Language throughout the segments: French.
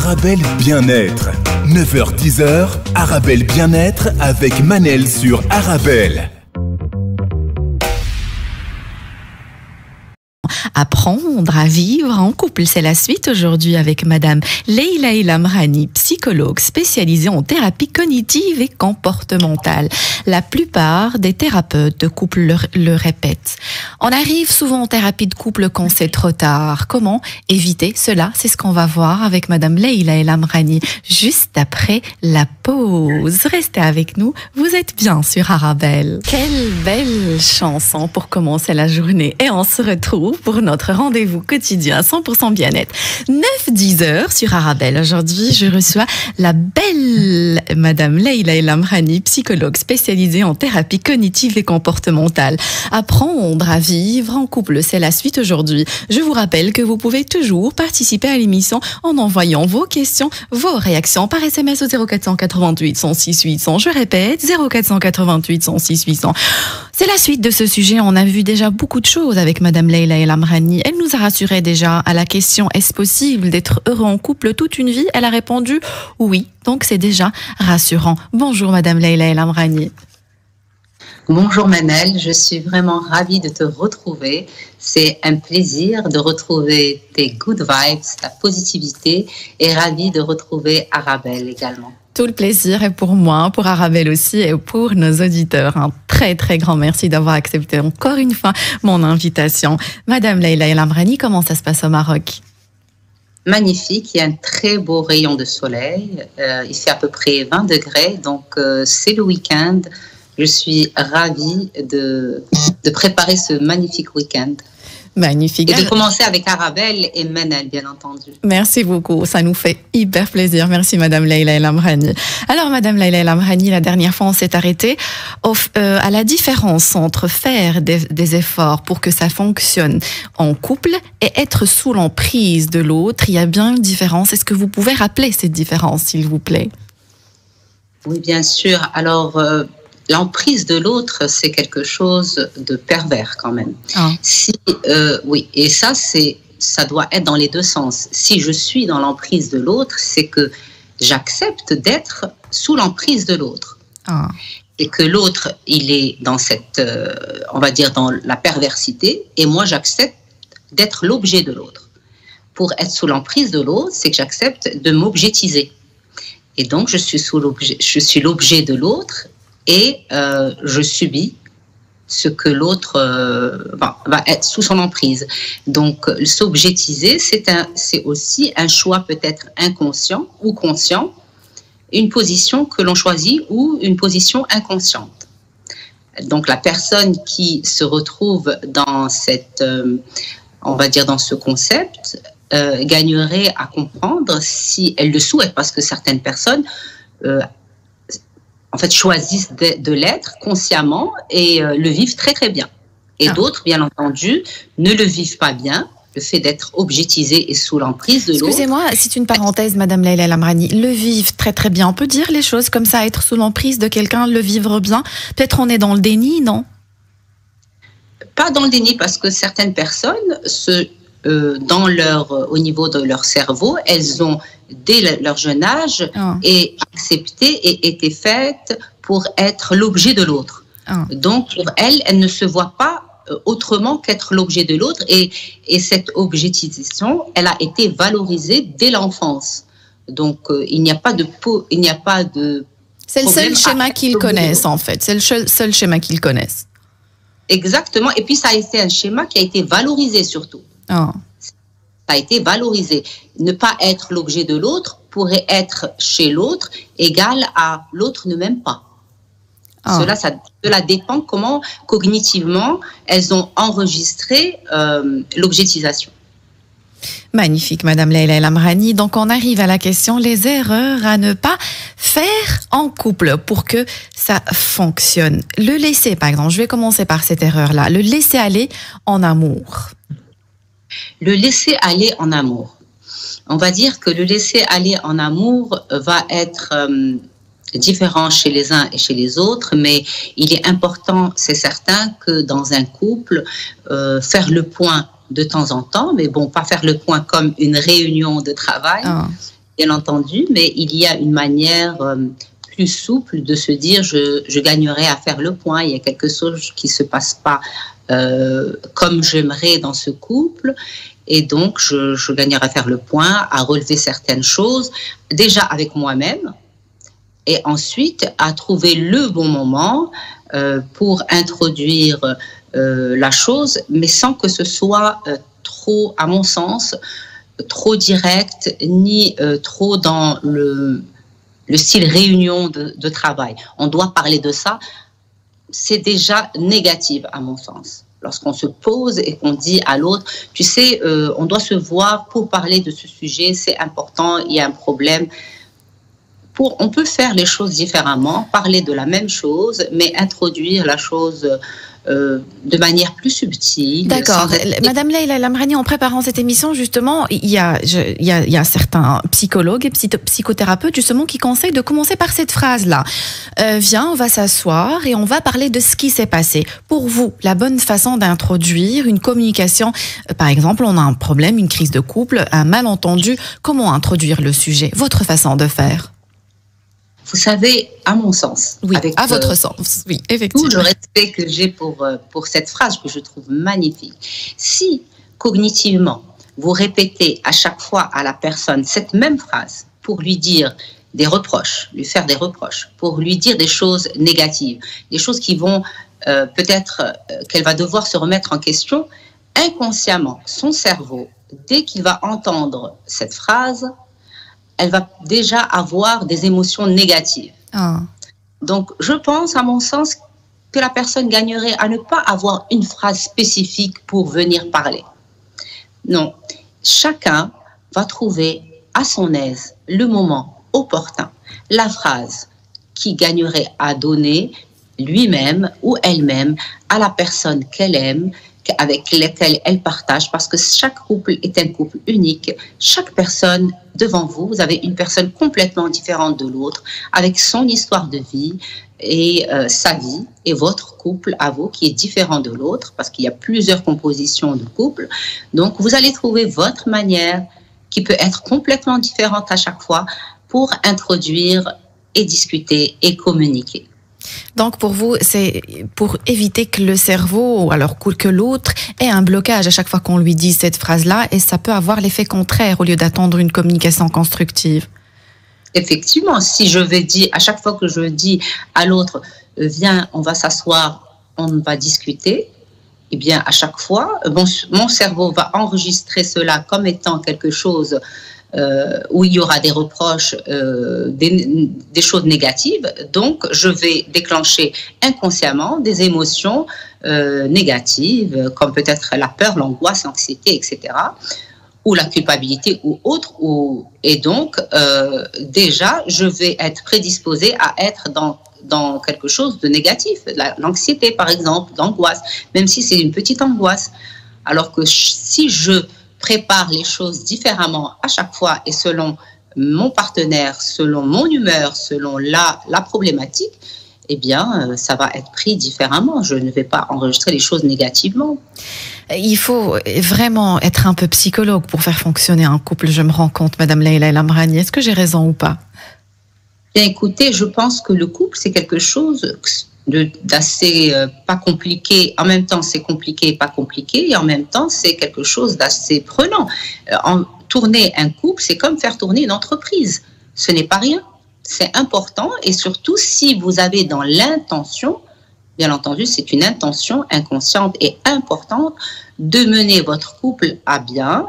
Arabelle Bien-être. 9h-10h, Arabelle Bien-être avec Manel sur Arabelle. Apprendre à vivre en couple, c'est la suite aujourd'hui avec Madame Leila El-Amrani, psychologue spécialisée en thérapie cognitive et comportementale. La plupart des thérapeutes de couple le répètent. On arrive souvent en thérapie de couple quand c'est trop tard. Comment éviter cela? C'est ce qu'on va voir avec Madame Leila El-Amrani juste après la pause. Restez avec nous, vous êtes bien sur Arabelle. Quelle belle chanson pour commencer la journée. Et on se retrouve pour notre rendez-vous quotidien 100% bien-être. 9-10 heures sur Arabelle. Aujourd'hui, je reçois la belle Madame Leila El-Amrani, psychologue spécialisée en thérapie cognitive et comportementale. Apprendre à vivre en couple, c'est la suite aujourd'hui. Je vous rappelle que vous pouvez toujours participer à l'émission en envoyant vos questions, vos réactions par SMS au 0488 106 800. Je répète, 0488 106 800. C'est la suite de ce sujet. On a vu déjà beaucoup de choses avec Madame Leila El-Amrani. Elle nous a rassuré déjà à la question « Est-ce possible d'être heureux en couple toute une vie ?» Elle a répondu « Oui ». Donc c'est déjà rassurant. Bonjour Madame Leila El-Amrani. Bonjour Manel, je suis vraiment ravie de te retrouver. C'est un plaisir de retrouver tes good vibes, ta positivité et ravie de retrouver Arabelle également. Tout le plaisir est pour moi, pour Arabelle aussi et pour nos auditeurs. Un très très grand merci d'avoir accepté encore une fois mon invitation. Madame Leila El-Amrani, comment ça se passe au Maroc? Magnifique, il y a un très beau rayon de soleil. Il fait à peu près 20 degrés, donc c'est le week-end. Je suis ravie de préparer ce magnifique week-end. Magnifique. Et de commencer avec Arabelle et Manel, bien entendu. Merci beaucoup, ça nous fait hyper plaisir. Merci Madame Leila El-Amrani. Alors Madame Leila El-Amrani, la dernière fois on s'est arrêté à la différence entre faire des efforts pour que ça fonctionne en couple et être sous l'emprise de l'autre. Il y a bien une différence. Est-ce que vous pouvez rappeler cette différence, s'il vous plaît? Oui, bien sûr. Alors, l'emprise de l'autre, c'est quelque chose de pervers quand même. Ah. Oui, et ça doit être dans les deux sens. Si je suis dans l'emprise de l'autre, c'est que j'accepte d'être sous l'emprise de l'autre. Ah. Et que l'autre, il est dans cette, on va dire, dans la perversité, et moi, j'accepte d'être l'objet de l'autre. Pour être sous l'emprise de l'autre, c'est que j'accepte de m'objetiser. Et donc, je suis l'objet de l'autre, et je subis ce que l'autre va être sous son emprise. Donc, s'objetiser, c'est aussi un choix peut-être inconscient ou conscient, une position que l'on choisit ou une position inconsciente. Donc, la personne qui se retrouve dans cette, on va dire dans ce concept, gagnerait à comprendre si elle le souhaite, parce que certaines personnes en fait, choisissent de l'être consciemment et le vivent très très bien. Et d'autres, bien entendu, ne le vivent pas bien, le fait d'être objectisé et sous l'emprise de l'autre. Excusez-moi, c'est une parenthèse, Madame Leila El-Amrani. Le vivre très très bien, on peut dire les choses comme ça, être sous l'emprise de quelqu'un, le vivre bien. Peut-être on est dans le déni, non? Pas dans le déni, parce que certaines personnes, au niveau de leur cerveau, elles ont dès leur jeune âge et accepté et été faites pour être l'objet de l'autre. Donc pour elles ne se voient pas autrement qu'être l'objet de l'autre, et cette objetisation, elle a été valorisée dès l'enfance. Donc il n'y a pas de c'est le seul schéma qu'ils connaissent en fait. C'est le seul schéma qu'ils connaissent. Exactement. Et puis ça a été un schéma qui a été valorisé surtout. Ça a été valorisé. Ne pas être l'objet de l'autre pourrait être chez l'autre égal à l'autre ne m'aime pas. Cela dépend comment cognitivement elles ont enregistré l'objectisation. Magnifique, Madame Leila El-Amrani. Donc on arrive à la question, les erreurs à ne pas faire en couple pour que ça fonctionne. Le laisser, par exemple, je vais commencer par cette erreur-là, le laisser aller en amour. Le laisser aller en amour. On va dire que le laisser aller en amour va être différent chez les uns et chez les autres, mais il est important, c'est certain, que dans un couple, faire le point de temps en temps, mais bon, pas faire le point comme une réunion de travail, bien entendu, mais il y a une manière plus souple de se dire je gagnerai à faire le point, il y a quelque chose qui ne se passe pas comme j'aimerais dans ce couple, et donc je gagnerai à faire le point, à relever certaines choses, déjà avec moi-même, et ensuite à trouver le bon moment pour introduire la chose, mais sans que ce soit trop, à mon sens, trop direct, ni trop dans le style réunion de travail. On doit parler de ça. C'est déjà négatif, à mon sens. Lorsqu'on se pose et qu'on dit à l'autre, tu sais, on doit se voir pour parler de ce sujet, c'est important, il y a un problème. On peut faire les choses différemment, parler de la même chose, mais introduire la chose de manière plus subtile. D'accord. Madame Leïla Lamrani, en préparant cette émission, justement, il y a certains psychologues et psychothérapeutes, justement, qui conseillent de commencer par cette phrase-là. Viens, on va s'asseoir et on va parler de ce qui s'est passé. Pour vous, la bonne façon d'introduire une communication, par exemple, on a un problème, une crise de couple, un malentendu, comment introduire le sujet? Votre façon de faire? Vous savez, à mon sens, oui, avec à votre sens, oui, effectivement. Tout le respect que j'ai pour cette phrase que je trouve magnifique. Si cognitivement vous répétez à chaque fois à la personne cette même phrase pour lui dire des reproches, lui faire des reproches, pour lui dire des choses négatives, des choses qui vont peut-être qu'elle va devoir se remettre en question, inconsciemment, son cerveau, dès qu'il va entendre cette phrase, elle va déjà avoir des émotions négatives. Ah. Donc, je pense, à mon sens, que la personne gagnerait à ne pas avoir une phrase spécifique pour venir parler. Non, chacun va trouver à son aise le moment opportun, la phrase qui gagnerait à donner lui-même ou elle-même à la personne qu'elle aime, avec lesquelles elle partage, parce que chaque couple est un couple unique. Chaque personne devant vous, vous avez une personne complètement différente de l'autre, avec son histoire de vie et sa vie, et votre couple à vous qui est différent de l'autre, parce qu'il y a plusieurs compositions de couple. Donc, vous allez trouver votre manière qui peut être complètement différente à chaque fois pour introduire et discuter et communiquer. Donc pour vous, c'est pour éviter que le cerveau, alors que l'autre ait un blocage à chaque fois qu'on lui dit cette phrase-là, et ça peut avoir l'effet contraire au lieu d'attendre une communication constructive. Effectivement, si je vais dire, à chaque fois que je dis à l'autre, viens, on va s'asseoir, on va discuter, eh bien à chaque fois, mon cerveau va enregistrer cela comme étant quelque chose où il y aura des reproches, des choses négatives. Donc, je vais déclencher inconsciemment des émotions négatives, comme peut-être la peur, l'angoisse, l'anxiété, etc., ou la culpabilité ou autre. Et donc, déjà, je vais être prédisposée à être dans quelque chose de négatif, l'anxiété, par exemple, l'angoisse, même si c'est une petite angoisse. Alors que si je prépare les choses différemment à chaque fois et selon mon partenaire, selon mon humeur, selon la problématique, eh bien, ça va être pris différemment. Je ne vais pas enregistrer les choses négativement. Il faut vraiment être un peu psychologue pour faire fonctionner un couple, je me rends compte, Madame Leïla Lamrani. Est-ce que j'ai raison ou pas? Bien, écoutez, je pense que le couple, c'est quelque chose d'assez pas compliqué. En même temps, c'est compliqué et pas compliqué. Et en même temps, c'est quelque chose d'assez prenant. Tourner un couple, c'est comme faire tourner une entreprise. Ce n'est pas rien. C'est important. Et surtout, si vous avez dans l'intention, bien entendu, c'est une intention inconsciente et importante de mener votre couple à bien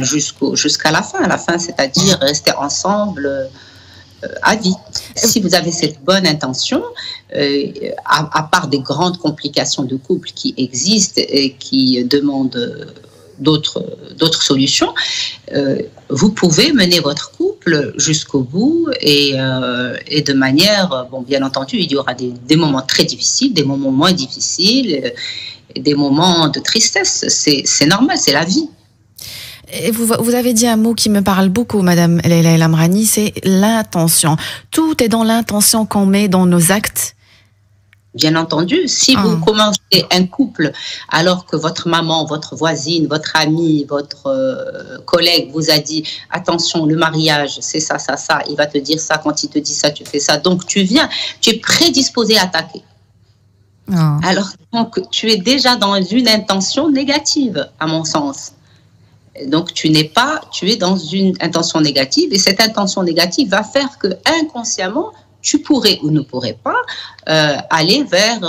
jusqu'à la fin. À la fin, c'est-à-dire rester ensemble à vie. Si vous avez cette bonne intention, à part des grandes complications de couple qui existent et qui demandent d'autres solutions, vous pouvez mener votre couple jusqu'au bout et de manière, bien entendu, il y aura des moments très difficiles, des moments moins difficiles, des moments de tristesse. C'est normal, c'est la vie. Et vous avez dit un mot qui me parle beaucoup, Madame Leïla Lamrani, c'est l'intention. Tout est dans l'intention qu'on met dans nos actes. Bien entendu, si vous commencez un couple alors que votre maman, votre voisine, votre amie, votre collègue vous a dit « Attention, le mariage, c'est ça, ça, ça. Il va te dire ça, quand il te dit ça, tu fais ça. » Donc, tu es prédisposé à attaquer. Alors, donc, tu es déjà dans une intention négative, à mon sens. Donc, tu es dans une intention négative et cette intention négative va faire que inconsciemment, tu pourrais ou ne pourrais pas aller vers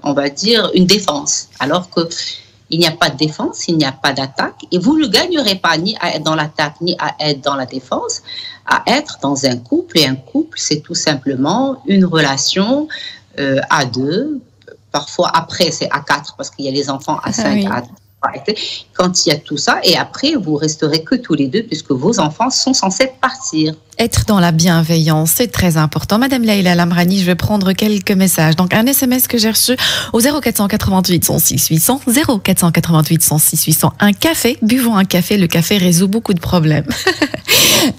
on va dire, une défense. Alors qu'il n'y a pas de défense, il n'y a pas d'attaque et vous ne gagnerez pas ni à être dans l'attaque ni à être dans la défense, à être dans un couple. Et un couple, c'est tout simplement une relation à deux. Parfois, après, c'est à 4 parce qu'il y a les enfants à 5, à 3. Quand il y a tout ça, et après, vous resterez que tous les deux puisque vos enfants sont censés partir. Être dans la bienveillance, c'est très important. Madame Leïla Lamrani, je vais prendre quelques messages. Donc, un SMS que j'ai reçu au 0488 106 800, 0488 106 800. Un café, buvons un café. Le café résout beaucoup de problèmes.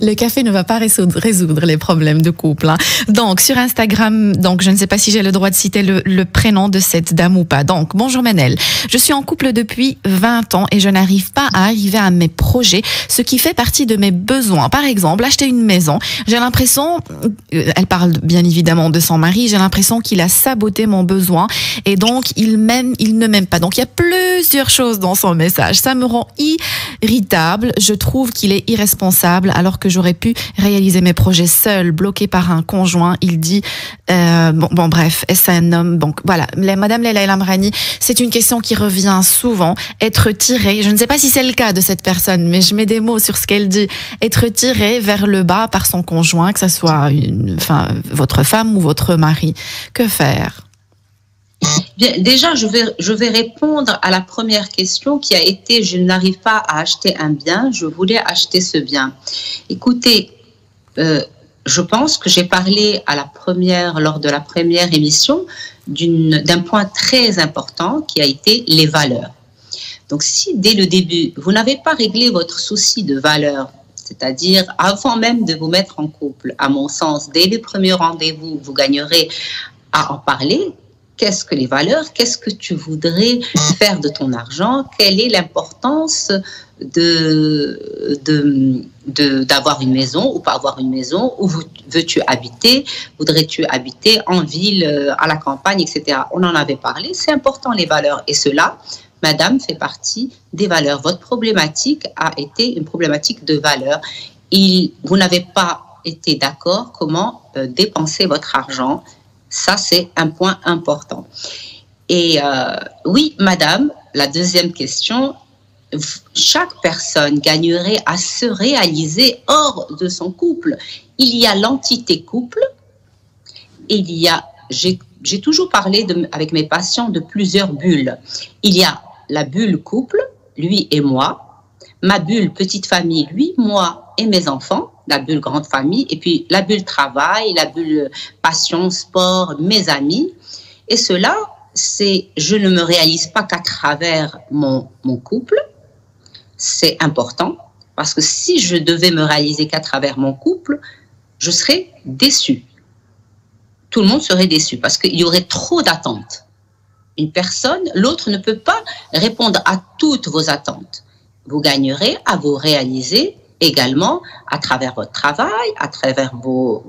Le café ne va pas résoudre les problèmes de couple. Hein. Donc, sur Instagram, donc, je ne sais pas si j'ai le droit de citer le prénom de cette dame ou pas. Donc, bonjour Manel. Je suis en couple depuis 20 ans et je n'arrive pas à arriver à mes projets, ce qui fait partie de mes besoins. Par exemple, acheter une maison. J'ai l'impression, elle parle bien évidemment de son mari, j'ai l'impression qu'il a saboté mon besoin et donc il ne m'aime pas. Donc il y a plusieurs choses dans son message. Ça me rend irritable. Je trouve qu'il est irresponsable alors que j'aurais pu réaliser mes projets seul, bloqué par un conjoint. Il dit, bon bref, est-ce un homme? Donc voilà, Madame Leïla Lamrani, c'est une question qui revient souvent. Être tiré, je ne sais pas si c'est le cas de cette personne, mais je mets des mots sur ce qu'elle dit. Être tiré vers le bas par son conjoint, que ce soit votre femme ou votre mari. Que faire? Bien, déjà, je vais répondre à la première question qui a été « Je n'arrive pas à acheter un bien, je voulais acheter ce bien ». Écoutez, je pense que j'ai parlé lors de la première émission d'un point très important qui a été les valeurs. Donc, si dès le début, vous n'avez pas réglé votre souci de valeurs, c'est-à-dire avant même de vous mettre en couple, à mon sens, dès les premiers rendez-vous, vous gagnerez à en parler. Qu'est-ce que les valeurs? Qu'est-ce que tu voudrais faire de ton argent? Quelle est l'importance d'avoir une maison ou pas avoir une maison? Où veux-tu habiter? Voudrais-tu habiter en ville, à la campagne, etc. On en avait parlé. C'est important, les valeurs. Et cela, madame, fait partie des valeurs. Votre problématique a été une problématique de valeurs. Vous n'avez pas été d'accord comment dépenser votre argent. Ça, c'est un point important. Et oui, madame, la deuxième question, chaque personne gagnerait à se réaliser hors de son couple. Il y a l'entité couple, j'ai toujours parlé avec mes patients de plusieurs bulles. Il y a la bulle couple, lui et moi, ma bulle petite famille, lui, moi et mes enfants, la bulle grande famille, et puis la bulle travail, la bulle passion, sport, mes amis. Et cela, je ne me réalise pas qu'à travers mon couple. C'est important, parce que si je devais me réaliser qu'à travers mon couple, je serais déçue. Tout le monde serait déçu, parce qu'il y aurait trop d'attentes. L'autre ne peut pas répondre à toutes vos attentes. Vous gagnerez à vous réaliser également à travers votre travail, à travers vous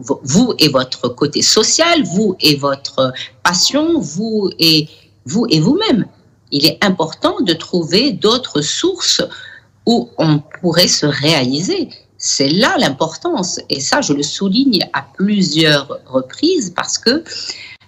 et votre côté social, vous et votre passion, vous et vous-même. Il est important de trouver d'autres sources où on pourrait se réaliser. C'est là l'importance. Et ça, je le souligne à plusieurs reprises parce que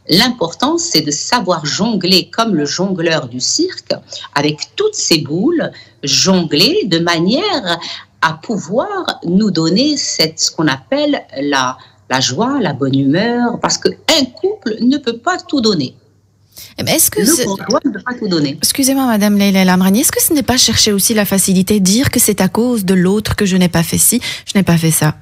l'important, c'est de savoir jongler comme le jongleur du cirque avec toutes ces boules, jongler de manière à pouvoir nous donner ce qu'on appelle la joie, la bonne humeur, parce qu'un couple ne peut pas tout donner. Mais est-ce que le conjoint ne peut pas tout donner. Excusez-moi, Madame Leïla Lamrani, est-ce que ce n'est pas chercher aussi la facilité, dire que c'est à cause de l'autre que je n'ai pas fait ci, je n'ai pas fait ça?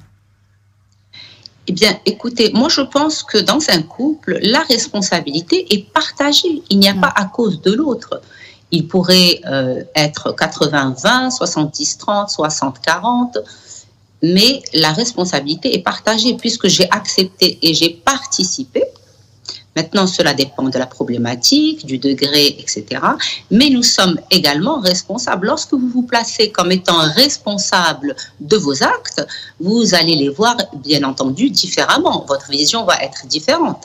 Eh bien, écoutez, moi je pense que dans un couple, la responsabilité est partagée. Il n'y a pas à cause de l'autre. Il pourrait être 80-20, 70-30, 60-40, mais la responsabilité est partagée puisque j'ai accepté et j'ai participé. Maintenant, cela dépend de la problématique, du degré, etc. Mais nous sommes également responsables. Lorsque vous vous placez comme étant responsable de vos actes, vous allez les voir, bien entendu, différemment. Votre vision va être différente.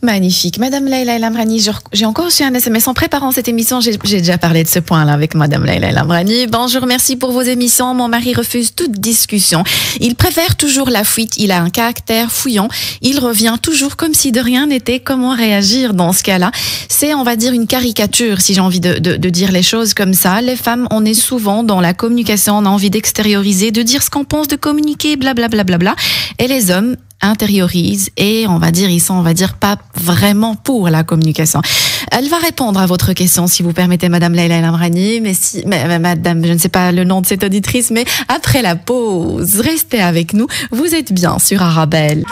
Magnifique. Madame Leïla El Amrani, j'ai encore reçu un SMS en préparant cette émission. J'ai déjà parlé de ce point-là avec Madame Leïla El Amrani. Bonjour, merci pour vos émissions. Mon mari refuse toute discussion. Il préfère toujours la fuite. Il a un caractère fouillant. Il revient toujours comme si de rien n'était. Comment réagir dans ce cas-là? C'est, on va dire, une caricature, si j'ai envie de dire les choses comme ça. Les femmes, on est souvent dans la communication. On a envie d'extérioriser, de dire ce qu'on pense, de communiquer, blablabla. Bla, bla, bla. Et les hommes intériorisent et ils sont pas vraiment pour la communication. Elle va répondre à votre question, si vous permettez, Madame Leïla El Amrani, Madame, je ne sais pas le nom de cette auditrice, mais après la pause, restez avec nous. Vous êtes bien sur Arabelle.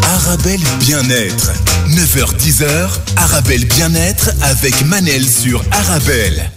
Arabelle Bien-être. 9h-10h, Arabelle Bien-être avec Manel sur Arabelle.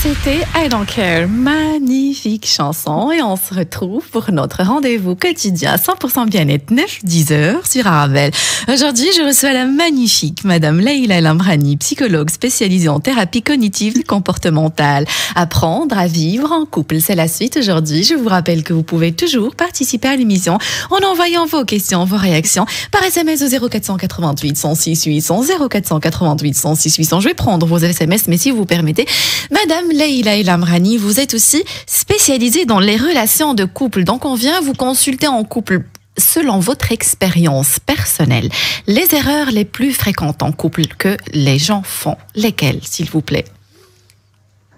C'était I Don't Care, magnifique chanson, et on se retrouve pour notre rendez-vous quotidien 100% bien-être 9-10h sur Arabelle. Aujourd'hui, je reçois la magnifique Madame Leïla El Amrani, psychologue spécialisée en thérapie cognitive et comportementale. Apprendre à vivre en couple, c'est la suite aujourd'hui. Je vous rappelle que vous pouvez toujours participer à l'émission en envoyant vos questions, vos réactions par SMS au 0488 106 800 0488 106 800. Je vais prendre vos SMS, mais si vous permettez, Madame Leïla El Amrani, vous êtes aussi spécialisée dans les relations de couple. Donc, on vient vous consulter en couple. Selon votre expérience personnelle, les erreurs les plus fréquentes en couple que les gens font, lesquelles, s'il vous plaît?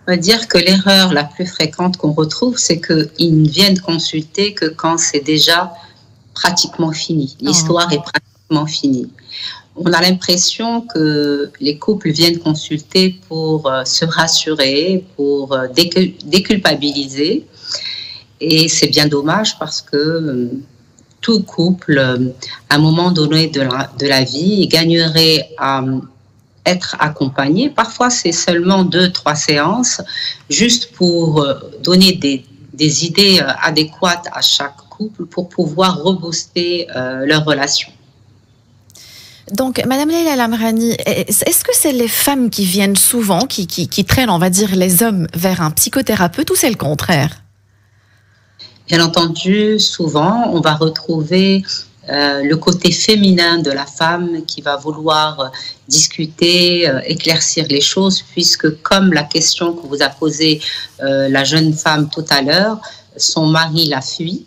On va dire que l'erreur la plus fréquente qu'on retrouve, c'est qu'ils ne viennent consulter que quand c'est déjà pratiquement fini. L'histoire est pratiquement finie. On a l'impression que les couples viennent consulter pour se rassurer, pour déculpabiliser. Et c'est bien dommage parce que tout couple, à un moment donné de la vie, gagnerait à être accompagné. Parfois, c'est seulement 2-3 séances, juste pour donner des idées adéquates à chaque couple pour pouvoir rebooster leur relation. Donc, Madame Leïla El Amrani, est-ce que c'est les femmes qui viennent souvent, qui traînent, on va dire, les hommes vers un psychothérapeute, ou c'est le contraire? Bien entendu, souvent, on va retrouver le côté féminin de la femme qui va vouloir discuter, éclaircir les choses, puisque comme la question que vous a posée la jeune femme tout à l'heure, son mari la fuit.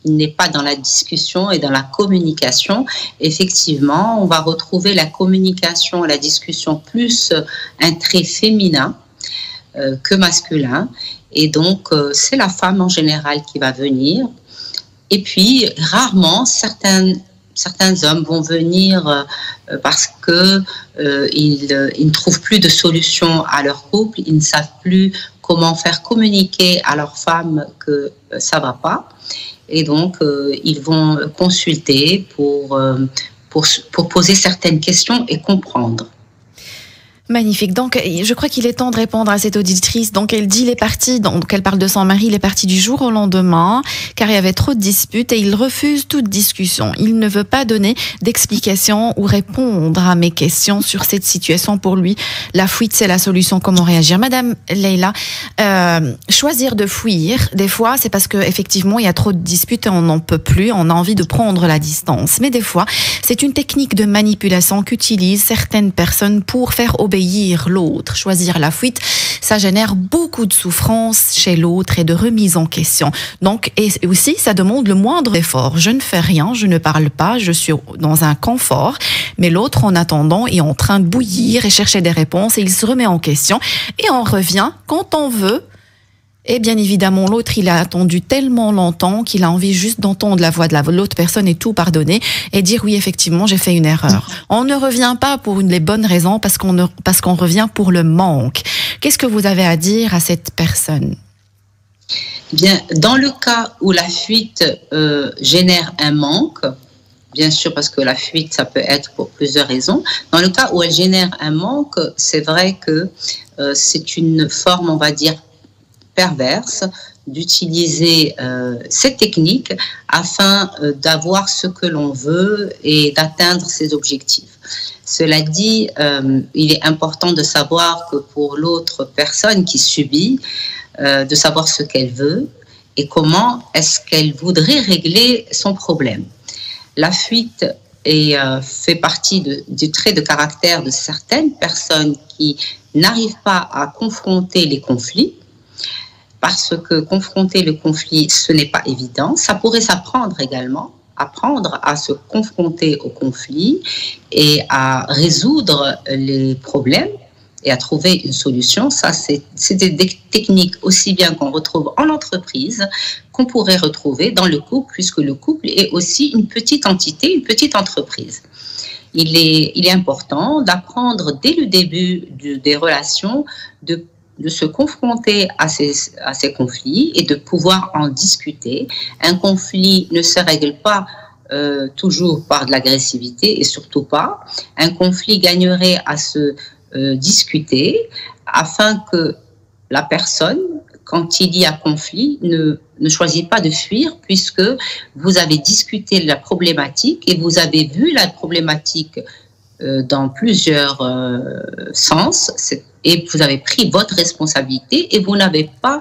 Il n'est pas dans la discussion et dans la communication. Effectivement, on va retrouver la communication et la discussion plus un trait féminin que masculin. Et donc, c'est la femme en général qui va venir. Et puis, rarement, certains hommes vont venir parce qu'ils ne trouvent plus de solution à leur couple. Ils ne savent plus comment faire communiquer à leur femme que ça ne va pas. Et donc, ils vont consulter pour poser certaines questions et comprendre. Magnifique. Donc, je crois qu'il est temps de répondre à cette auditrice. Donc, elle dit, il est parti, donc elle parle de son mari, il est parti du jour au lendemain, car il y avait trop de disputes et il refuse toute discussion. Il ne veut pas donner d'explications ou répondre à mes questions sur cette situation. Pour lui, la fuite, c'est la solution. Comment réagir? Madame Leïla, choisir de fuir, des fois, c'est parce qu'effectivement, il y a trop de disputes et on n'en peut plus, on a envie de prendre la distance. Mais des fois, c'est une technique de manipulation qu'utilisent certaines personnes pour faire obéir l'autre. Choisir la fuite, ça génère beaucoup de souffrance chez l'autre et de remise en question. Donc, et aussi, ça demande le moindre effort. Je ne fais rien, je ne parle pas, je suis dans un confort, mais l'autre, en attendant, est en train de bouillir et chercher des réponses et il se remet en question et on revient quand on veut. Et bien évidemment, l'autre, il a attendu tellement longtemps qu'il a envie juste d'entendre la voix de l'autre personne et tout pardonner et dire oui, effectivement, j'ai fait une erreur. On ne revient pas pour les bonnes raisons parce qu'on revient pour le manque. Qu'est-ce que vous avez à dire à cette personne? Bien, dans le cas où la fuite génère un manque, bien sûr, parce que la fuite, ça peut être pour plusieurs raisons. Dans le cas où elle génère un manque, c'est vrai que c'est une forme, on va dire, perverse d'utiliser cette technique afin d'avoir ce que l'on veut et d'atteindre ses objectifs. Cela dit, il est important de savoir que pour l'autre personne qui subit, de savoir ce qu'elle veut et comment est-ce qu'elle voudrait régler son problème. La fuite fait partie du trait de caractère de certaines personnes qui n'arrivent pas à confronter les conflits, parce que confronter le conflit, ce n'est pas évident. Ça pourrait s'apprendre également, apprendre à se confronter au conflit et à résoudre les problèmes et à trouver une solution. Ça, c'est des techniques aussi bien qu'on retrouve en entreprise qu'on pourrait retrouver dans le couple, puisque le couple est aussi une petite entité, une petite entreprise. Il est important d'apprendre dès le début des relations de se confronter à ces conflits et de pouvoir en discuter. Un conflit ne se règle pas toujours par de l'agressivité et surtout pas. Un conflit gagnerait à se discuter afin que la personne, quand il y a conflit, ne choisit pas de fuir, puisque vous avez discuté de la problématique et vous avez vu la problématique dans plusieurs sens, et vous avez pris votre responsabilité et vous n'avez pas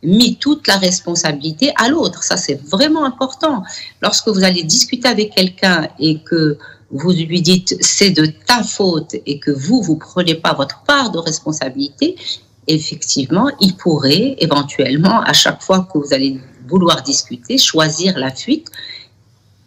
mis toute la responsabilité à l'autre. Ça, c'est vraiment important. Lorsque vous allez discuter avec quelqu'un et que vous lui dites c'est de ta faute et que vous prenez pas votre part de responsabilité, effectivement, il pourrait éventuellement, à chaque fois que vous allez vouloir discuter, choisir la fuite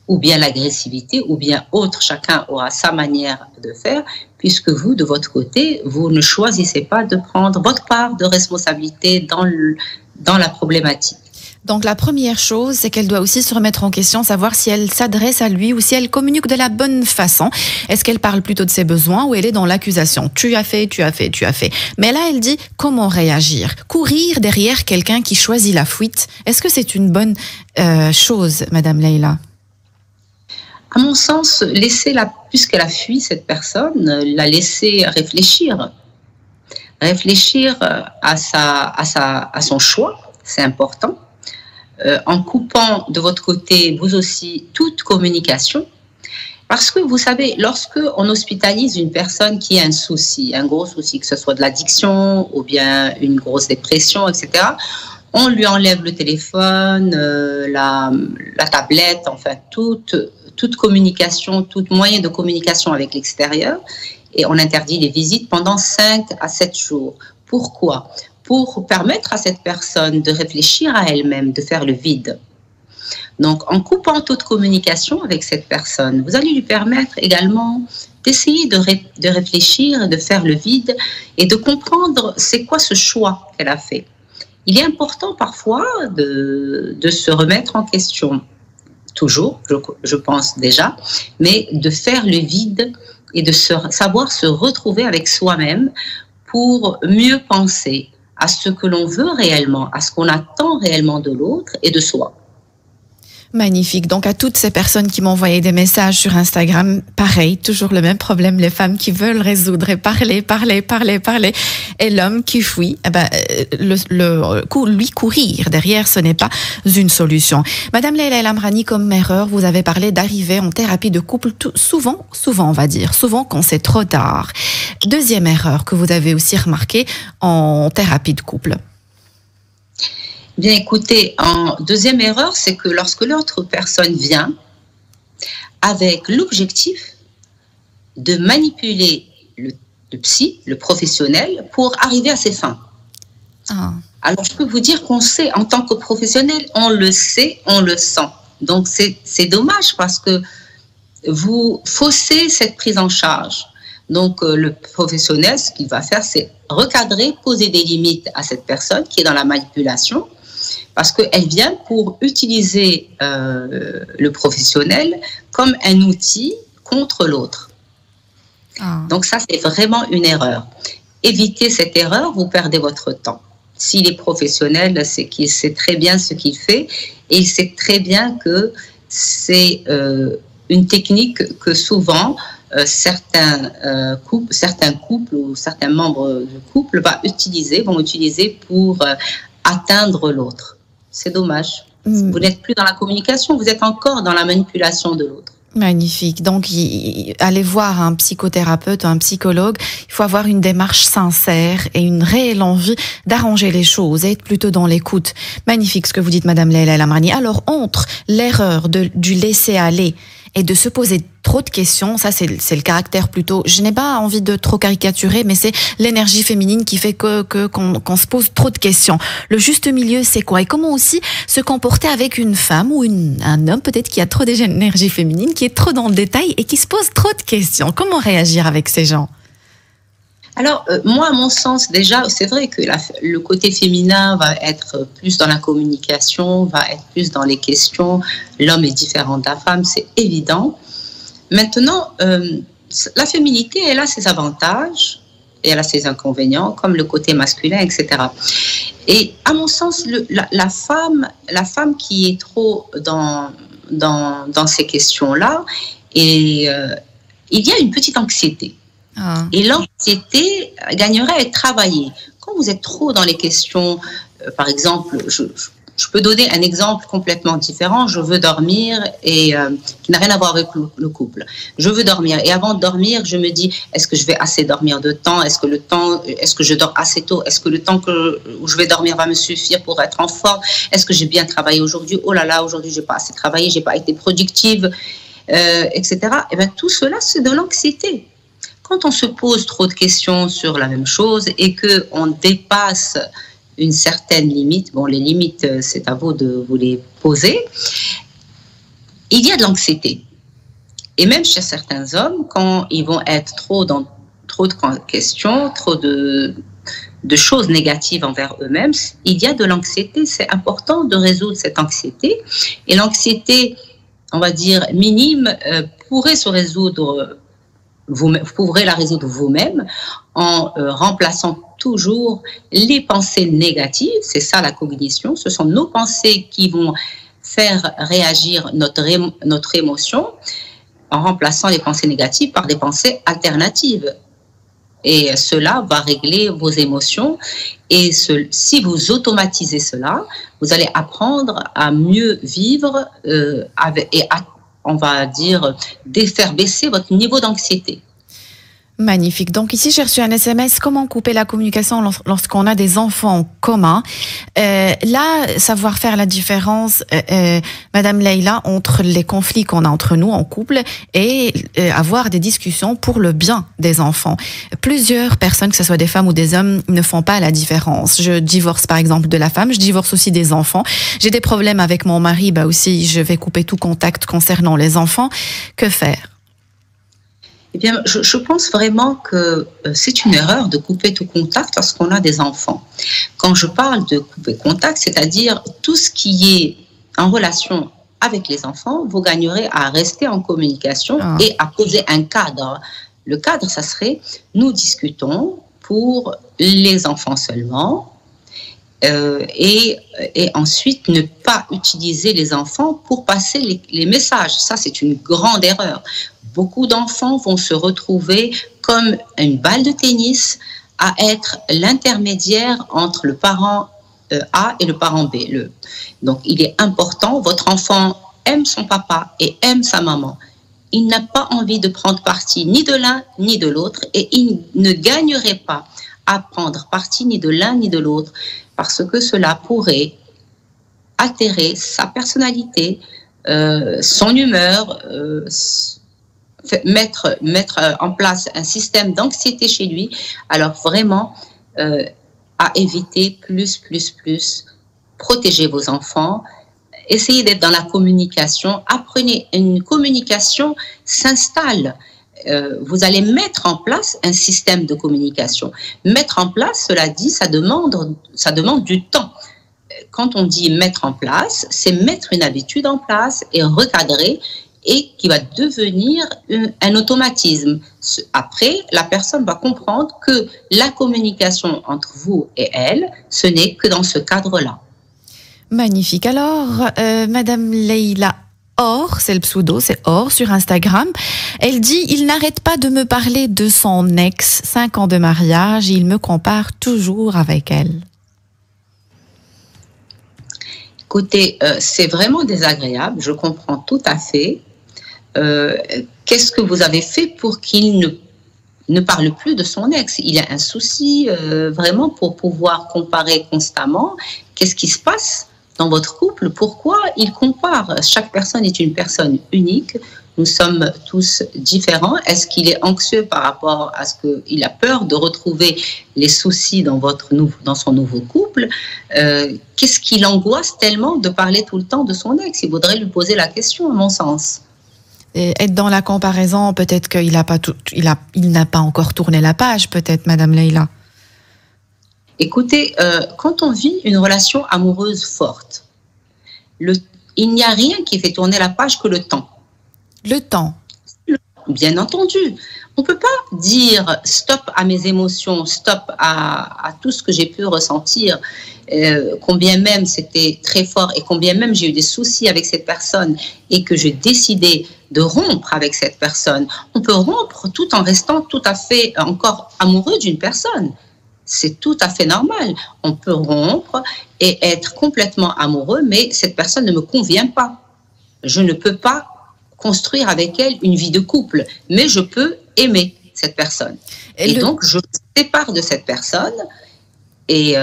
ou bien l'agressivité ou bien autre. Chacun aura sa manière de faire, puisque vous, de votre côté, vous ne choisissez pas de prendre votre part de responsabilité dans la problématique. Donc la première chose, c'est qu'elle doit aussi se remettre en question, savoir si elle s'adresse à lui ou si elle communique de la bonne façon. Est-ce qu'elle parle plutôt de ses besoins ou elle est dans l'accusation? Tu as fait, tu as fait, tu as fait. Mais là, elle dit comment réagir? Courir derrière quelqu'un qui choisit la fuite, est-ce que c'est une bonne chose, Madame Leïla? À mon sens, puisqu'elle a fui cette personne, la laisser réfléchir. Réfléchir à son choix, c'est important. En coupant de votre côté, vous aussi, toute communication. Parce que vous savez, lorsque on hospitalise une personne qui a un souci, un gros souci, que ce soit de l'addiction ou bien une grosse dépression, etc., on lui enlève le téléphone, la tablette, enfin toute communication, tout moyen de communication avec l'extérieur, et on interdit les visites pendant 5 à 7 jours. Pourquoi ? Pour permettre à cette personne de réfléchir à elle-même, de faire le vide. Donc, en coupant toute communication avec cette personne, vous allez lui permettre également d'essayer de réfléchir, de faire le vide et de comprendre c'est quoi ce choix qu'elle a fait. Il est important parfois de se remettre en question, toujours, je pense déjà, mais de faire le vide et de savoir se retrouver avec soi-même pour mieux penser à ce que l'on veut réellement, à ce qu'on attend réellement de l'autre et de soi. Magnifique. Donc, à toutes ces personnes qui m'ont envoyé des messages sur Instagram, pareil, toujours le même problème, les femmes qui veulent résoudre et parler, et l'homme qui fuit, lui courir derrière, ce n'est pas une solution. Madame Leïla El Amrani, comme erreur, vous avez parlé d'arriver en thérapie de couple, souvent, on va dire, souvent quand c'est trop tard. Deuxième erreur que vous avez aussi remarquée en thérapie de couple. Bien, écoutez, en deuxième erreur, c'est que lorsque l'autre personne vient avec l'objectif de manipuler le psy, le professionnel, pour arriver à ses fins. Ah. Alors, je peux vous dire qu'on sait, en tant que professionnel, on le sait, on le sent. Donc, c'est dommage parce que vous faussez cette prise en charge. Donc, le professionnel, ce qu'il va faire, c'est recadrer, poser des limites à cette personne qui est dans la manipulation, parce qu'elle vient pour utiliser le professionnel comme un outil contre l'autre. Ah. Donc ça, c'est vraiment une erreur. Évitez cette erreur, vous perdez votre temps. S'il est professionnel, c'est qu'il sait très bien ce qu'il fait et il sait très bien que c'est une technique que souvent certains couples ou certains membres du couple vont utiliser pour atteindre l'autre. C'est dommage. Vous n'êtes plus dans la communication, vous êtes encore dans la manipulation de l'autre. Magnifique. Donc, aller voir un psychothérapeute ou un psychologue, il faut avoir une démarche sincère et une réelle envie d'arranger les choses et être plutôt dans l'écoute. Magnifique ce que vous dites, Madame Leila El Amrani. Alors, entre l'erreur du laisser aller et de se poser trop de questions, ça c'est le caractère plutôt, je n'ai pas envie de trop caricaturer, mais c'est l'énergie féminine qui fait qu'on se pose trop de questions. Le juste milieu, c'est quoi? Et comment aussi se comporter avec une femme ou un homme peut-être qui a trop d'énergie féminine, qui est trop dans le détail et qui se pose trop de questions? Comment réagir avec ces gens? Alors, moi, à mon sens, déjà, c'est vrai que le côté féminin va être plus dans la communication, va être plus dans les questions. L'homme est différent de la femme, c'est évident. Maintenant, la féminité, elle a ses avantages et elle a ses inconvénients, comme le côté masculin, etc. Et à mon sens, la femme qui est trop dans ces questions-là, et il y a une petite anxiété. Et l'anxiété gagnerait à être travaillée. Quand vous êtes trop dans les questions, par exemple, je peux donner un exemple complètement différent. Je veux dormir et qui n'a rien à voir avec le couple. Je veux dormir et avant de dormir, je me dis est-ce que je vais assez dormir de temps? Est-ce que je dors assez tôt? Est-ce que le temps où je vais dormir va me suffire pour être en forme? Est-ce que j'ai bien travaillé aujourd'hui? Oh là là, aujourd'hui j'ai pas assez travaillé, j'ai pas été productive, etc. Et bien tout cela, c'est de l'anxiété. Quand on se pose trop de questions sur la même chose et qu'on dépasse une certaine limite, bon, les limites, c'est à vous de vous les poser, il y a de l'anxiété. Et même chez certains hommes, quand ils vont être trop de questions, trop de choses négatives envers eux-mêmes, il y a de l'anxiété. C'est important de résoudre cette anxiété. Et l'anxiété, on va dire, minime, pourrait se résoudre. Vous pourrez la résoudre vous-même en remplaçant toujours les pensées négatives. C'est ça la cognition. Ce sont nos pensées qui vont faire réagir notre émotion en remplaçant les pensées négatives par des pensées alternatives. Et cela va régler vos émotions. Et si vous automatisez cela, vous allez apprendre à mieux vivre on va dire, faire baisser votre niveau d'anxiété. Magnifique. Donc ici, j'ai reçu un SMS. Comment couper la communication lorsqu'on a des enfants en commun? Là, savoir faire la différence, Madame Leila, entre les conflits qu'on a entre nous en couple et avoir des discussions pour le bien des enfants. Plusieurs personnes, que ce soit des femmes ou des hommes, ne font pas la différence. Je divorce par exemple de la femme, je divorce aussi des enfants. J'ai des problèmes avec mon mari, bah aussi, je vais couper tout contact concernant les enfants. Que faire? Eh bien, je pense vraiment que c'est une erreur de couper tout contact lorsqu'on a des enfants. Quand je parle de couper contact, c'est-à-dire tout ce qui est en relation avec les enfants, vous gagnerez à rester en communication et à poser un cadre. Le cadre, ça serait, nous discutons pour les enfants seulement, et ensuite ne pas utiliser les enfants pour passer les messages. Ça, c'est une grande erreur. Beaucoup d'enfants vont se retrouver comme une balle de tennis à être l'intermédiaire entre le parent A et le parent B. Donc, il est important, votre enfant aime son papa et aime sa maman. Il n'a pas envie de prendre parti ni de l'un ni de l'autre et il ne gagnerait pas à prendre parti ni de l'un ni de l'autre parce que cela pourrait altérer sa personnalité, son humeur, mettre en place un système d'anxiété chez lui. Alors vraiment, à éviter plus. Protégez vos enfants. Essayez d'être dans la communication. Apprenez, une communication s'installe. Vous allez mettre en place un système de communication. Mettre en place, cela dit, ça demande du temps. Quand on dit mettre en place, c'est mettre une habitude en place et recadrer et qui va devenir un automatisme. Après, la personne va comprendre que la communication entre vous et elle, ce n'est que dans ce cadre-là. Magnifique. Alors, Madame Leila Or, c'est le pseudo, c'est Or sur Instagram. Elle dit « Il n'arrête pas de me parler de son ex, 5 ans de mariage, et il me compare toujours avec elle. » Écoutez, c'est vraiment désagréable, je comprends tout à fait. Qu'est-ce que vous avez fait pour qu'il ne parle plus de son ex? Il y a un souci vraiment pour pouvoir comparer constamment. Qu'est-ce qui se passe dans votre couple? Pourquoi il compare? Chaque personne est une personne unique. Nous sommes tous différents. Est-ce qu'il est anxieux par rapport à ce qu'il a peur de retrouver les soucis dans son nouveau couple? Qu'est-ce qui l'angoisse tellement de parler tout le temps de son ex? Il faudrait lui poser la question, à mon sens. Et être dans la comparaison, peut-être qu'il n'a pas encore tourné la page, peut-être, Madame Leïla. Écoutez, quand on vit une relation amoureuse forte, il n'y a rien qui fait tourner la page que le temps. Le temps. Bien entendu. On ne peut pas dire stop à mes émotions, stop à tout ce que j'ai pu ressentir, combien même c'était très fort et combien même j'ai eu des soucis avec cette personne et que j'ai décidé de rompre avec cette personne. On peut rompre tout en restant tout à fait encore amoureux d'une personne. C'est tout à fait normal. On peut rompre et être complètement amoureux, mais cette personne ne me convient pas. Je ne peux pas construire avec elle une vie de couple, mais je peux aimer cette personne. Et donc, je me sépare de cette personne et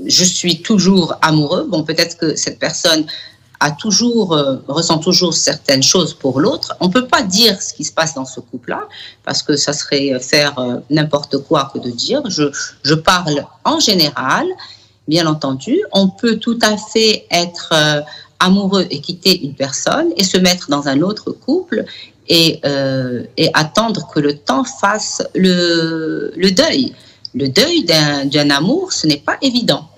je suis toujours amoureux. Bon, peut-être que cette personne ressent toujours certaines choses pour l'autre. On ne peut pas dire ce qui se passe dans ce couple-là, parce que ça serait faire n'importe quoi que de dire. Je parle en général, bien entendu. On peut tout à fait être amoureux et quitter une personne et se mettre dans un autre couple et attendre que le temps fasse le deuil. Le deuil d'un amour, ce n'est pas évident.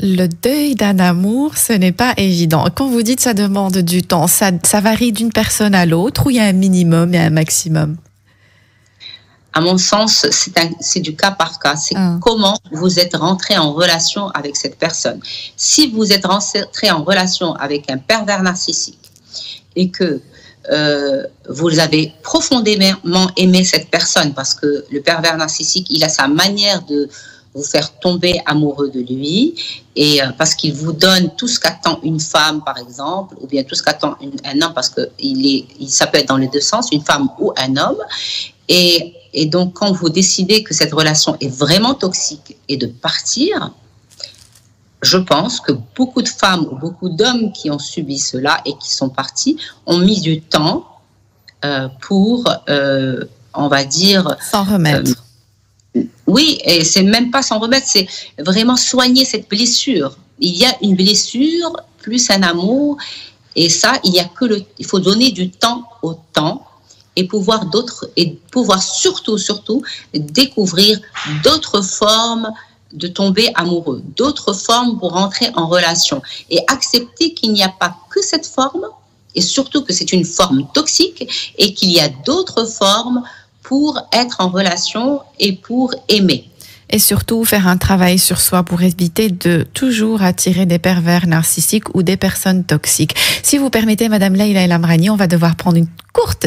Le deuil d'un amour, ce n'est pas évident. Quand vous dites ça demande du temps, ça varie d'une personne à l'autre ou il y a un minimum et un maximum? À mon sens, c'est du cas par cas. C'est comment vous êtes rentré en relation avec cette personne. Si vous êtes rentré en relation avec un pervers narcissique et que vous avez profondément aimé cette personne, parce que le pervers narcissique, il a sa manière de vous faire tomber amoureux de lui, et parce qu'il vous donne tout ce qu'attend une femme, par exemple, ou bien tout ce qu'attend un homme, parce que ça peut être dans les deux sens, une femme ou un homme. Et donc, quand vous décidez que cette relation est vraiment toxique et de partir, je pense que beaucoup de femmes ou beaucoup d'hommes qui ont subi cela et qui sont partis ont mis du temps pour, on va dire... S'en remettre. Oui, et c'est même pas s'en remettre, c'est vraiment soigner cette blessure. Il y a une blessure plus un amour, et ça, il faut donner du temps au temps. Et pouvoir surtout découvrir d'autres formes de tomber amoureux, d'autres formes pour entrer en relation et accepter qu'il n'y a pas que cette forme et surtout que c'est une forme toxique et qu'il y a d'autres formes pour être en relation et pour aimer. Et surtout faire un travail sur soi pour éviter de toujours attirer des pervers narcissiques ou des personnes toxiques. Si vous permettez, Madame Leïla El-Amrani, on va devoir prendre une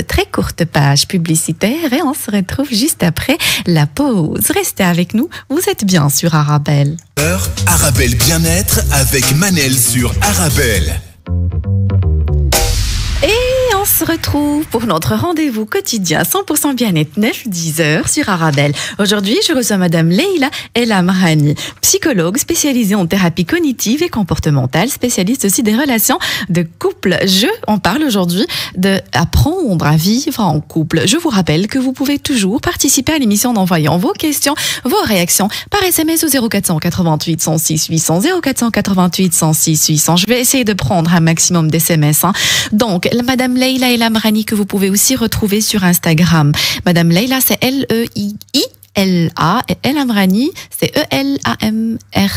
très courte page publicitaire et on se retrouve juste après la pause. Restez avec nous, vous êtes bien sur Arabelle. Arabelle Bien-être avec Manel sur Arabelle. Et on se retrouve pour notre rendez-vous quotidien 100% bien-être 9-10 heures sur Arabelle. Aujourd'hui, je reçois Madame Leïla El-Amrani, psychologue spécialisée en thérapie cognitive et comportementale, spécialiste aussi des relations de couple. On parle aujourd'hui d'apprendre à vivre en couple. Je vous rappelle que vous pouvez toujours participer à l'émission en envoyant vos questions, vos réactions par SMS au 0488 106 800 0488 106 800. Je vais essayer de prendre un maximum d'SMS. Donc, Madame Leïla El-Amrani que vous pouvez aussi retrouver sur Instagram. Madame Leïla, c'est L-E-I-I-L-A et El-Amrani, c'est E-L-A-M-R-A-N-I.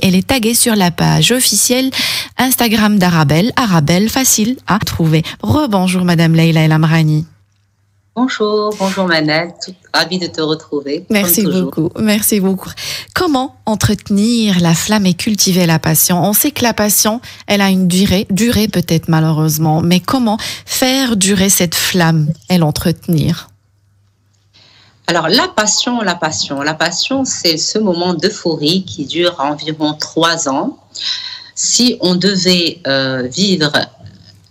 Elle est taguée sur la page officielle Instagram d'Arabelle. Arabelle, facile à trouver. Rebonjour Madame Leïla El-Amrani. Bonjour Manel, ravie de te retrouver. Merci beaucoup. Comment entretenir la flamme et cultiver la passion? On sait que la passion, elle a une durée peut-être malheureusement, mais comment faire durer cette flamme et l'entretenir? Alors la passion, c'est ce moment d'euphorie qui dure environ 3 ans. Si on devait vivre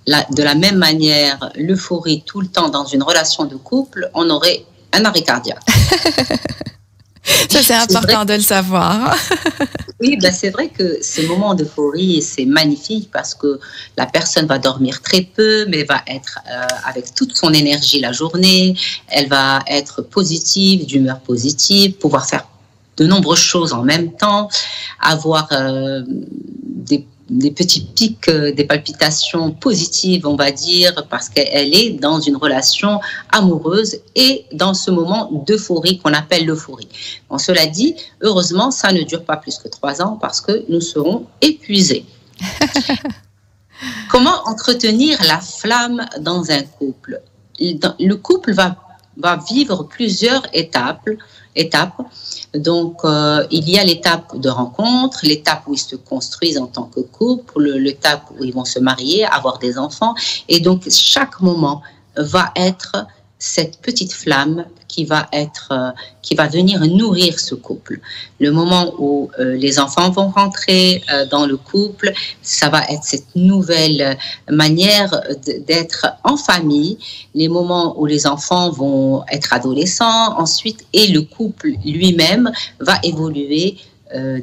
de la même manière l'euphorie tout le temps dans une relation de couple, on aurait un arrêt cardiaque. Ça, c'est important de le savoir. Oui, ben c'est vrai que ces moments d'euphorie, c'est magnifique parce que la personne va dormir très peu, mais va être avec toute son énergie la journée. Elle va être positive, d'humeur positive, pouvoir faire de nombreuses choses en même temps, avoir des petits pics, des palpitations positives, on va dire, parce qu'elle est dans une relation amoureuse et dans ce moment d'euphorie qu'on appelle l'euphorie. Bon, cela dit, heureusement, ça ne dure pas plus que 3 ans parce que nous serons épuisés. Comment entretenir la flamme dans un couple? Le couple va vivre plusieurs étapes. Donc, il y a l'étape de rencontre, l'étape où ils se construisent en tant que couple, l'étape où ils vont se marier, avoir des enfants. Et donc, chaque moment va être cette petite flamme qui va venir nourrir ce couple. Le moment où les enfants vont rentrer dans le couple, ça va être cette nouvelle manière d'être en famille. Les moments où les enfants vont être adolescents ensuite, et le couple lui-même va évoluer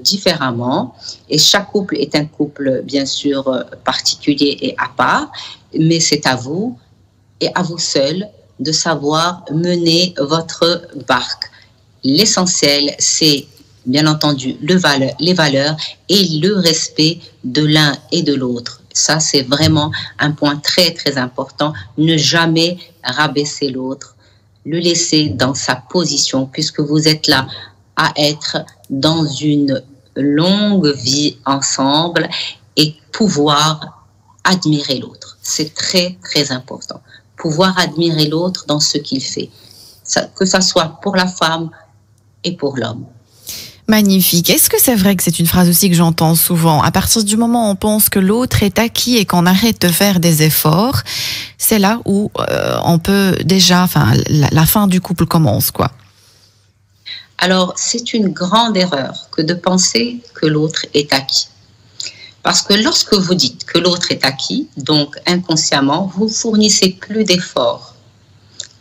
différemment. Et chaque couple est un couple, bien sûr, particulier et à part, mais c'est à vous et à vous seuls de savoir mener votre barque. L'essentiel, c'est bien entendu les valeurs et le respect de l'un et de l'autre. Ça, c'est vraiment un point très, très important. Ne jamais rabaisser l'autre, le laisser dans sa position, puisque vous êtes là à être dans une longue vie ensemble et pouvoir admirer l'autre. C'est très, très important. Pouvoir admirer l'autre dans ce qu'il fait, que ça soit pour la femme et pour l'homme. Magnifique. Est-ce que c'est vrai que c'est une phrase aussi que j'entends souvent? À partir du moment où on pense que l'autre est acquis et qu'on arrête de faire des efforts, c'est là où on peut déjà, la fin du couple commence, quoi. Alors, c'est une grande erreur que de penser que l'autre est acquis. Parce que lorsque vous dites que l'autre est acquis, donc inconsciemment, vous fournissez plus d'efforts.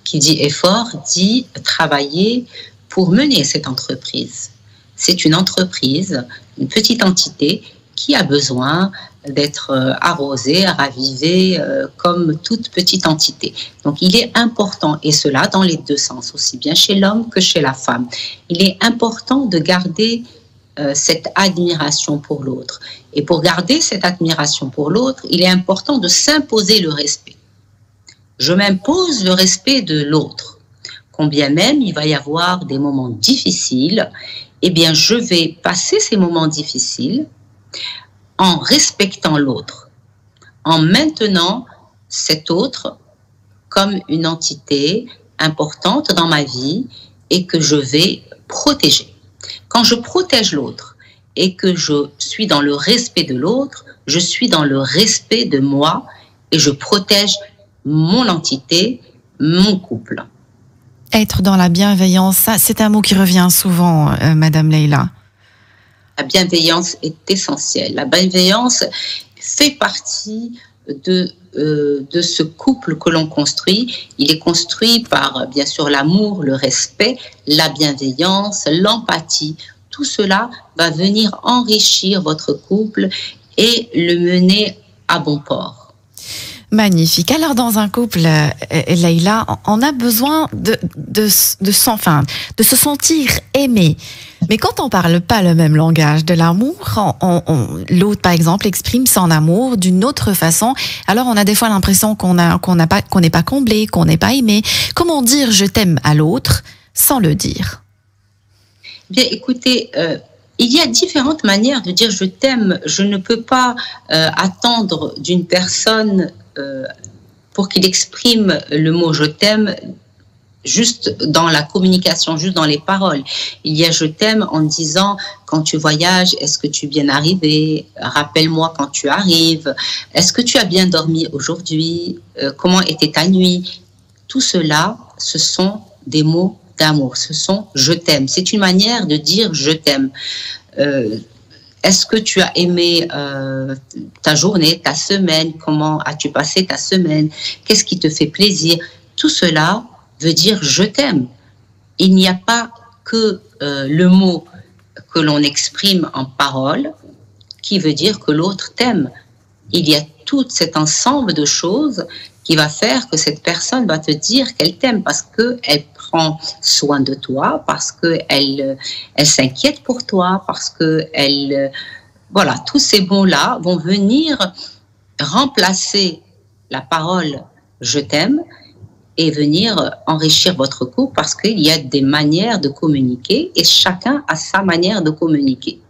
Qui dit effort, dit travailler pour mener cette entreprise. C'est une entreprise, une petite entité qui a besoin d'être arrosée, ravivée comme toute petite entité. Donc il est important, et cela dans les deux sens, aussi bien chez l'homme que chez la femme, il est important de garder cette admiration pour l'autre. Et pour garder cette admiration pour l'autre, il est important de s'imposer le respect. Je m'impose le respect de l'autre. Combien même il va y avoir des moments difficiles, eh bien je vais passer ces moments difficiles en respectant l'autre, en maintenant cet autre comme une entité importante dans ma vie et que je vais protéger. Quand je protège l'autre et que je suis dans le respect de l'autre, je suis dans le respect de moi et je protège mon entité, mon couple. Être dans la bienveillance, ça, c'est un mot qui revient souvent, Madame Leïla. La bienveillance est essentielle. La bienveillance fait partie de ce couple que l'on construit. Il est construit par, bien sûr, l'amour, le respect, la bienveillance, l'empathie. Tout cela va venir enrichir votre couple et le mener à bon port. Magnifique. Alors, dans un couple, Leïla, on a besoin de se sentir aimé. Mais quand on parle pas le même langage de l'amour, l'autre, par exemple, exprime son amour d'une autre façon. Alors, on a des fois l'impression qu'on n'est pas comblé, qu'on n'est pas aimé. Comment dire je t'aime à l'autre sans le dire? Bien, écoutez, il y a différentes manières de dire je t'aime. Je ne peux pas attendre d'une personne pour qu'il exprime le mot je t'aime juste dans la communication, juste dans les paroles. Il y a je t'aime en disant quand tu voyages, est-ce que tu es bien arrivé? Rappelle-moi quand tu arrives. Est-ce que tu as bien dormi aujourd'hui? Comment était ta nuit? Tout cela, ce sont des mots d'amour. Ce sont je t'aime. C'est une manière de dire je t'aime. Est-ce que tu as aimé ta journée, ta semaine? Comment as-tu passé ta semaine? Qu'est-ce qui te fait plaisir? Tout cela veut dire je t'aime. Il n'y a pas que le mot que l'on exprime en parole qui veut dire que l'autre t'aime. Il y a tout cet ensemble de choses qui va faire que cette personne va te dire qu'elle t'aime parce qu'elle prend soin de toi, parce qu'elle s'inquiète pour toi, parce qu'elle... Voilà, tous ces mots-là vont venir remplacer la parole « je t'aime » et venir enrichir votre couple parce qu'il y a des manières de communiquer et chacun a sa manière de communiquer.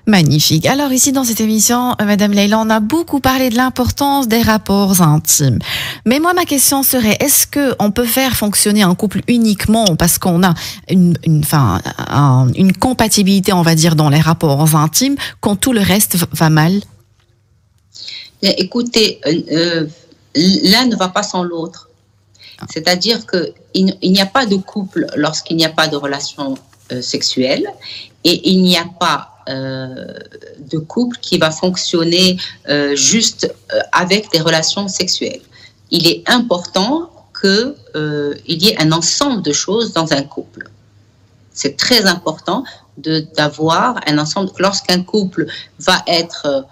Magnifique. Alors ici dans cette émission, Madame Leïla, on a beaucoup parlé de l'importance des rapports intimes. Mais moi, ma question serait, est-ce qu'on peut faire fonctionner un couple uniquement parce qu'on a une compatibilité, on va dire, dans les rapports intimes, quand tout le reste va mal? Écoutez, l'un ne va pas sans l'autre. C'est-à-dire qu'il n'y a pas de couple lorsqu'il n'y a pas de relation sexuelle et il n'y a pas de couple qui va fonctionner juste avec des relations sexuelles. Il est important qu'il y ait un ensemble de choses dans un couple. C'est très important d'avoir un ensemble. Lorsqu'un couple va être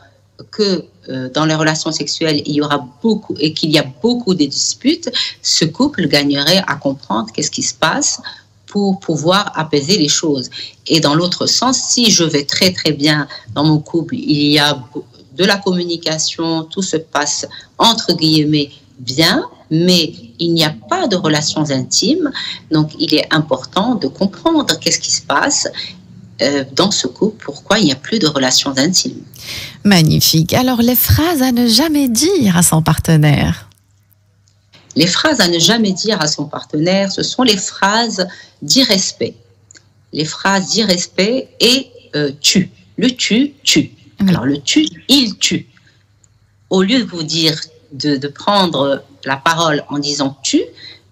que dans les relations sexuelles, il y aura beaucoup et qu'il y a beaucoup de disputes, ce couple gagnerait à comprendre qu'est-ce qui se passe pour pouvoir apaiser les choses. Et dans l'autre sens, si je vais très très bien dans mon couple, il y a de la communication, tout se passe entre guillemets bien, mais il n'y a pas de relations intimes, donc il est important de comprendre qu'est-ce qui se passe dans ce couple, pourquoi il n'y a plus de relations intimes. Magnifique. Alors, les phrases à ne jamais dire à son partenaire. Les phrases à ne jamais dire à son partenaire, ce sont les phrases d'irrespect. Les phrases d'irrespect et tu. Le tu, tu. Alors, le tu, il tue. Au lieu de vous dire de prendre la parole en disant tu,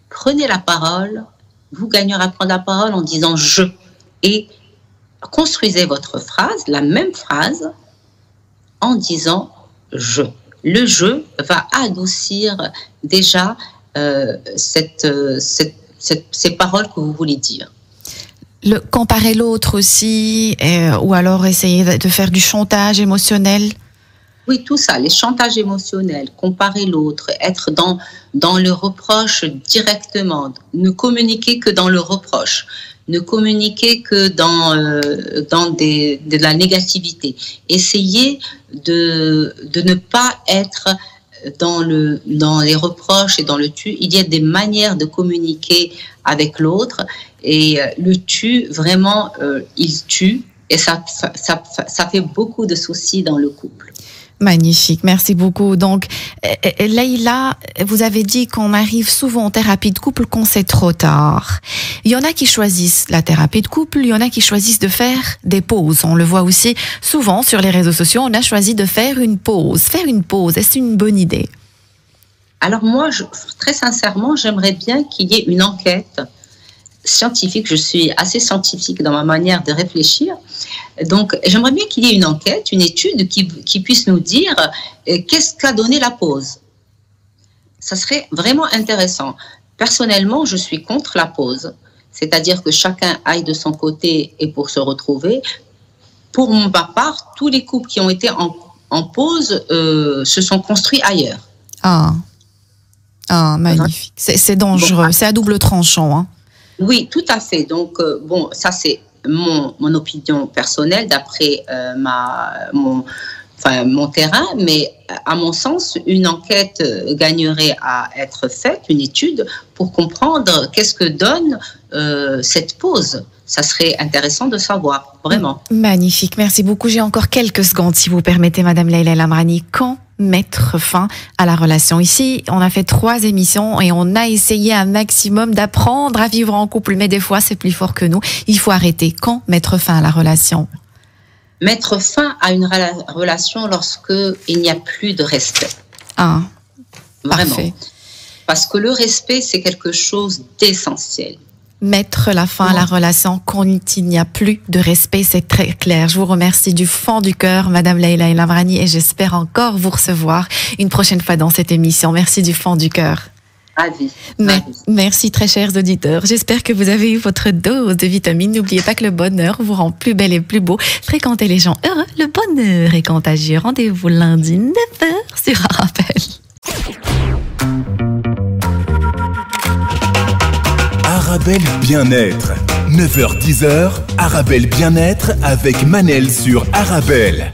prenez la parole, vous gagnerez à prendre la parole en disant je. Et construisez votre phrase, la même phrase, en disant je. Le je va adoucir déjà ces paroles que vous voulez dire. Comparer l'autre aussi, ou alors essayer de faire du chantage émotionnel. Oui, tout ça, les chantages émotionnels, comparer l'autre, être dans le reproche directement, ne communiquer que dans le reproche, ne communiquer que dans de la négativité. Essayez de ne pas être dans les reproches et dans le tu. Il y a des manières de communiquer avec l'autre et le tu, vraiment, il tue et ça fait beaucoup de soucis dans le couple. Magnifique, merci beaucoup. Donc, Leïla, vous avez dit qu'on arrive souvent en thérapie de couple quand c'est trop tard. Il y en a qui choisissent la thérapie de couple, il y en a qui choisissent de faire des pauses. On le voit aussi souvent sur les réseaux sociaux, on a choisi de faire une pause. Faire une pause, est-ce une bonne idée? Alors moi, très sincèrement, j'aimerais bien qu'il y ait une enquête scientifique. Je suis assez scientifique dans ma manière de réfléchir. Donc, j'aimerais bien qu'il y ait une enquête, une étude qui puisse nous dire qu'est-ce qu'a donné la pause. Ça serait vraiment intéressant. Personnellement, je suis contre la pause. C'est-à-dire que chacun aille de son côté et pour se retrouver. Pour ma part, tous les couples qui ont été en pause se sont construits ailleurs. Ah, magnifique. C'est dangereux, bon, c'est à double tranchant. Hein. Oui, tout à fait. Donc, bon, ça c'est mon opinion personnelle d'après mon terrain, mais à mon sens, une enquête gagnerait à être faite, une étude, pour comprendre qu'est-ce que donne cette pause. Ça serait intéressant de savoir, vraiment. Magnifique, merci beaucoup. J'ai encore quelques secondes, si vous permettez, Madame Leïla El Amrani. Quand mettre fin à la relation? Ici, on a fait 3 émissions et on a essayé un maximum d'apprendre à vivre en couple, mais des fois, c'est plus fort que nous. Il faut arrêter. Quand mettre fin à la relation? Mettre fin à une relation lorsqu'il n'y a plus de respect. Ah, vraiment. Parfait. Parce que le respect, c'est quelque chose d'essentiel. mettre la fin à la relation quand il n'y a plus de respect, c'est très clair. Je vous remercie du fond du cœur, Madame Leila Ilam Rani, et j'espère encore vous recevoir une prochaine fois dans cette émission. Merci du fond du cœur. Merci très chers auditeurs. J'espère que vous avez eu votre dose de vitamines. N'oubliez pas que le bonheur vous rend plus belle et plus beau. Fréquentez les gens heureux. Le bonheur est contagieux. Rendez-vous lundi 9h sur Arabelle. Arabelle Bien-être. 9h-10h, Arabelle Bien-être avec Manel sur Arabelle.